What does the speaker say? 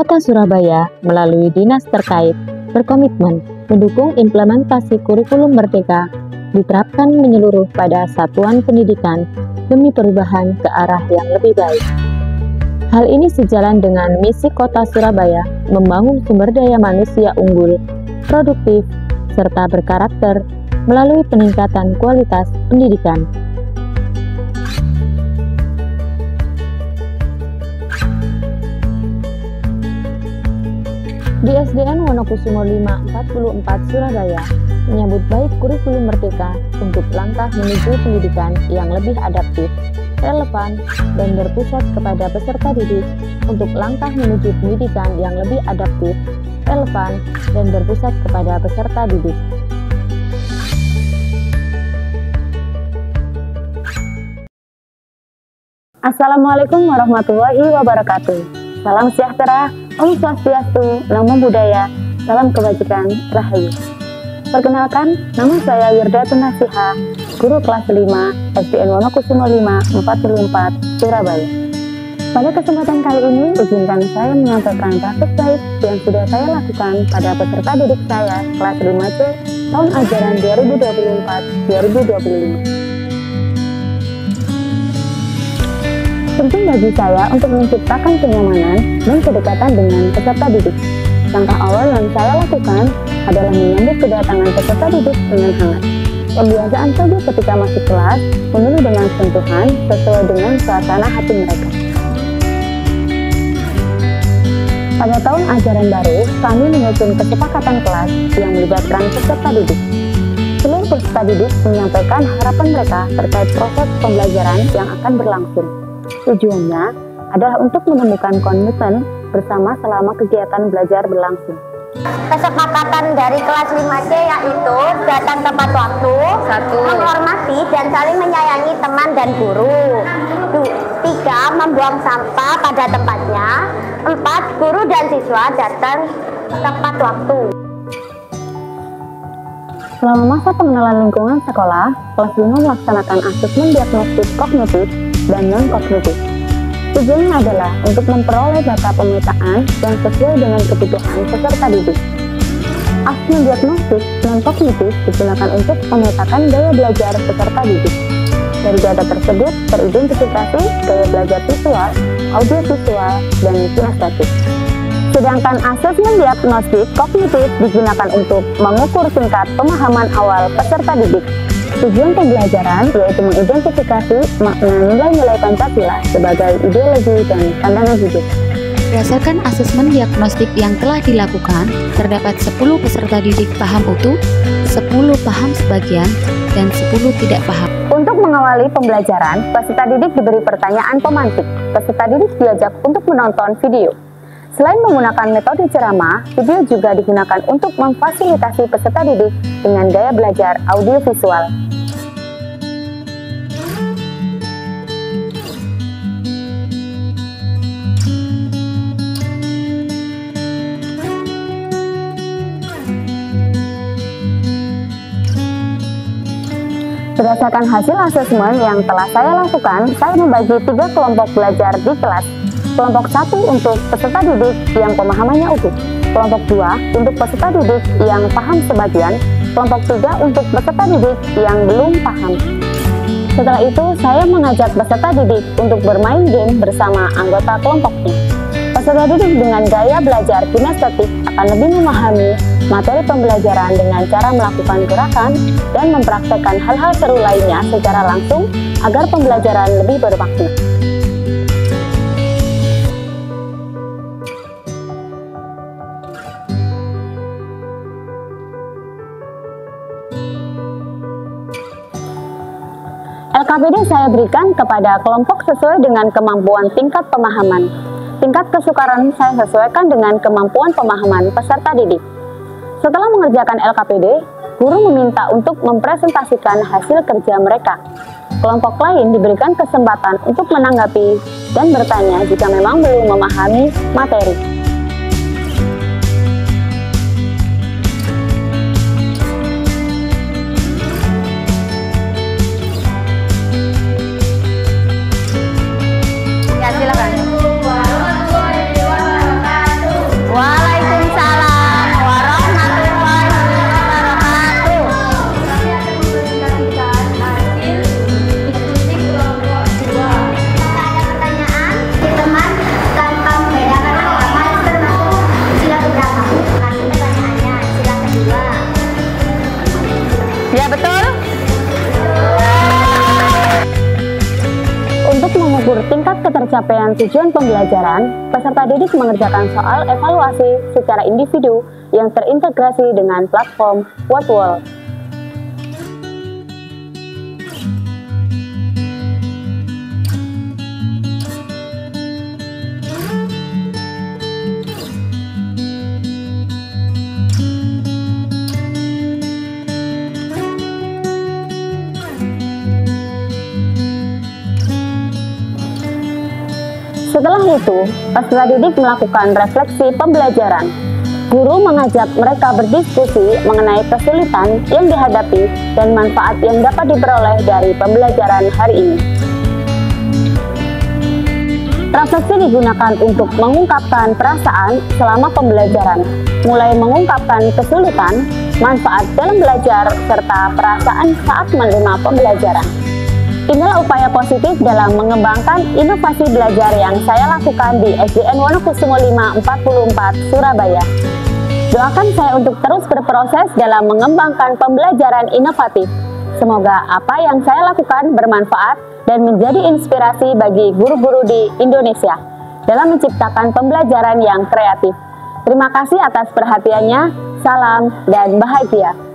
Kota Surabaya melalui dinas terkait berkomitmen mendukung implementasi kurikulum merdeka diterapkan menyeluruh pada satuan pendidikan demi perubahan ke arah yang lebih baik. Hal ini sejalan dengan misi Kota Surabaya membangun sumber daya manusia unggul, produktif, serta berkarakter melalui peningkatan kualitas pendidikan. Di SDN Wonokusumo 544 Surabaya menyambut baik kurikulum merdeka untuk langkah menuju pendidikan yang lebih adaptif, relevan, dan berpusat kepada peserta didik untuk langkah menuju pendidikan yang lebih adaptif, relevan, dan berpusat kepada peserta didik. Assalamualaikum warahmatullahi wabarakatuh. Salam sejahtera, Om Swastiastu, Namo Buddhaya, salam kebajikan, Rahayu. Perkenalkan, nama saya Wirdatun Nasiha, guru kelas 5 SDN Wonokusumo 544 Surabaya. Pada kesempatan kali ini, izinkan saya menyampaikan praktik baik yang sudah saya lakukan pada peserta didik saya kelas 5C tahun ajaran 2024-2025. Penting bagi saya untuk menciptakan kenyamanan dan kedekatan dengan peserta didik. Langkah awal yang saya lakukan adalah menyambut kedatangan peserta didik dengan hangat. Pembiasaan saja ketika masuk kelas, penuh dengan sentuhan sesuai dengan suasana hati mereka. Pada tahun ajaran baru, kami menyusun kesepakatan kelas yang melibatkan peserta didik. Seluruh peserta didik menyampaikan harapan mereka terkait proses pembelajaran yang akan berlangsung. Tujuannya adalah untuk menemukan komitmen bersama selama kegiatan belajar berlangsung. Kesepakatan dari kelas 5C yaitu datang tepat waktu, menghormati dan saling menyayangi teman dan guru. 3. Membuang sampah pada tempatnya. 4. Guru dan siswa datang tepat waktu. Selama masa pengenalan lingkungan sekolah, kelas 5 melaksanakan asesmen diagnostik kognitif dan non-kognitif. Tujuannya adalah untuk memperoleh data pemetaan yang sesuai dengan kebutuhan peserta didik. Asesmen diagnostik non-kognitif digunakan untuk memetakan gaya belajar peserta didik. Dari data tersebut teridentifikasi gaya belajar visual, audiovisual, dan kinestetik. Sedangkan asesmen diagnostik kognitif digunakan untuk mengukur tingkat pemahaman awal peserta didik. Tujuan pembelajaran yaitu mengidentifikasi makna nilai-nilai Pancasila sebagai ideologi dan pandangan hidup. Berdasarkan asesmen diagnostik yang telah dilakukan, terdapat 10 peserta didik paham utuh, 10 paham sebagian, dan 10 tidak paham. Untuk mengawali pembelajaran, peserta didik diberi pertanyaan pemantik. Peserta didik diajak untuk menonton video. Selain menggunakan metode ceramah, video juga digunakan untuk memfasilitasi peserta didik dengan gaya belajar audiovisual. Berdasarkan hasil asesmen yang telah saya lakukan, saya membagi 3 kelompok belajar di kelas. Kelompok 1 untuk peserta didik yang pemahamannya utuh. Kelompok 2 untuk peserta didik yang paham sebagian. Kelompok 3 untuk peserta didik yang belum paham. Setelah itu, saya mengajak peserta didik untuk bermain game bersama anggota kelompoknya. Peserta didik dengan gaya belajar kinestetik akan lebih memahami materi pembelajaran dengan cara melakukan gerakan dan mempraktekkan hal-hal seru lainnya secara langsung agar pembelajaran lebih bermakna. LKPD saya berikan kepada kelompok sesuai dengan kemampuan tingkat pemahaman. Tingkat kesukaran saya sesuaikan dengan kemampuan pemahaman peserta didik. Setelah mengerjakan LKPD, guru meminta untuk mempresentasikan hasil kerja mereka. Kelompok lain diberikan kesempatan untuk menanggapi dan bertanya jika memang belum memahami materi. Ya, silakan. mengukur tingkat ketercapaian tujuan pembelajaran, peserta didik mengerjakan soal evaluasi secara individu yang terintegrasi dengan platform Wordwall. Setelah itu, peserta didik melakukan refleksi pembelajaran. Guru mengajak mereka berdiskusi mengenai kesulitan yang dihadapi dan manfaat yang dapat diperoleh dari pembelajaran hari ini. Refleksi digunakan untuk mengungkapkan perasaan selama pembelajaran, mulai mengungkapkan kesulitan, manfaat dalam belajar, serta perasaan saat menerima pembelajaran. Inilah upaya positif dalam mengembangkan inovasi belajar yang saya lakukan di SDN Wonokusumo 5 44 Surabaya. Doakan saya untuk terus berproses dalam mengembangkan pembelajaran inovatif. Semoga apa yang saya lakukan bermanfaat dan menjadi inspirasi bagi guru-guru di Indonesia dalam menciptakan pembelajaran yang kreatif. Terima kasih atas perhatiannya. Salam dan bahagia.